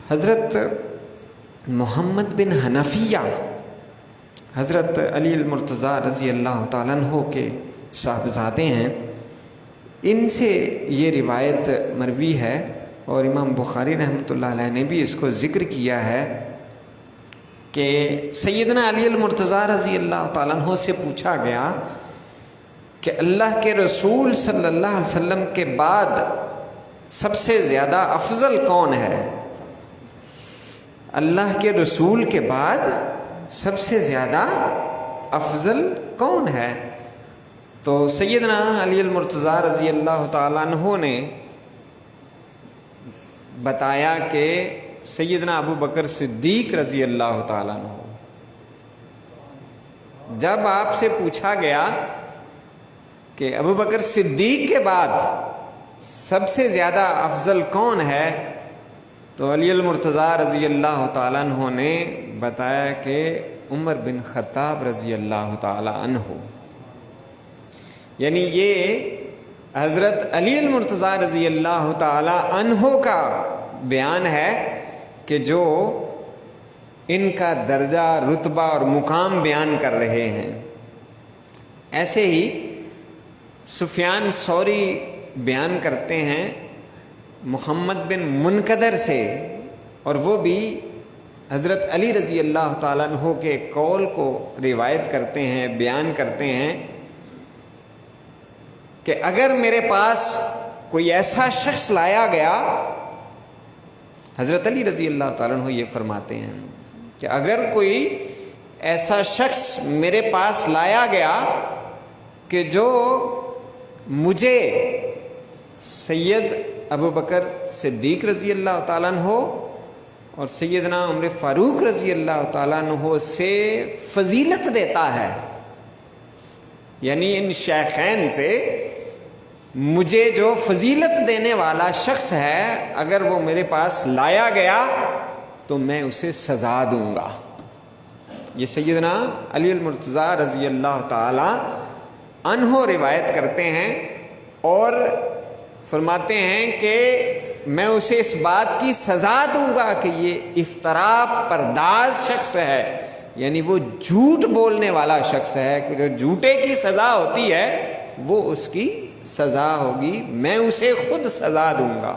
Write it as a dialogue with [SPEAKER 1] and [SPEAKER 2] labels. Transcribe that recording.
[SPEAKER 1] حضرت محمد بن حنفیہ حضرت علی المرتضیٰ رضی اللہ تعالیٰ عنہ کے صاحبزادے ہیں. ان سے یہ روایت مروی ہے اور امام بخاری رحمۃ اللہ علیہ نے بھی اس کو ذکر کیا ہے کہ سیدنا علی المرتضیٰ رضی اللہ تعالیٰ عنہ سے پوچھا گیا کہ اللہ کے رسول صلی اللہ علیہ وسلم کے بعد سب سے زیادہ افضل کون ہے؟ اللہ کے رسول کے بعد سب سے زیادہ افضل کون ہے؟ تو سیدنا علی المرتضیٰ رضی اللہ تعالیٰ عنہ نے بتایا کہ سیدنا ابو بکر صدیق رضی اللہ تعالیٰ عنہ. جب آپ سے پوچھا گیا کہ ابو بکر صدیق کے بعد سب سے زیادہ افضل کون ہے، تو علی المرتضیٰ رضی اللہ تعالیٰ عنہ نے بتایا کہ عمر بن خطاب رضی اللہ تعالیٰ عنہ. یعنی یہ حضرت علی المرتضیٰ رضی اللہ تعالیٰ عنہ کا بیان ہے کہ جو ان کا درجہ، رتبہ اور مقام بیان کر رہے ہیں. ایسے ہی سفیان ثوری بیان کرتے ہیں محمد بن منقدر سے، اور وہ بھی حضرت علی رضی اللہ تعالیٰ عنہ کے قول کو روایت کرتے ہیں، بیان کرتے ہیں کہ اگر میرے پاس کوئی ایسا شخص لایا گیا، حضرت علی رضی اللہ تعالیٰ عنہ یہ فرماتے ہیں کہ اگر کوئی ایسا شخص میرے پاس لایا گیا کہ جو مجھے سید ابو بکر صدیق رضی اللہ تعالیٰ عنہ اور سیدنا عمر فاروق رضی اللہ تعالیٰ عنہ سے فضیلت دیتا ہے، یعنی ان شیخین سے مجھے جو فضیلت دینے والا شخص ہے اگر وہ میرے پاس لایا گیا تو میں اسے سزا دوں گا. یہ سیدنا علی المرتضیٰ رضی اللہ تعالی عنہ روایت کرتے ہیں اور فرماتے ہیں کہ میں اسے اس بات کی سزا دوں گا کہ یہ افطرا پرداز شخص ہے، یعنی وہ جھوٹ بولنے والا شخص ہے، کہ جو جھوٹے کی سزا ہوتی ہے وہ اس کی سزا ہوگی، میں اسے خود سزا دوں گا.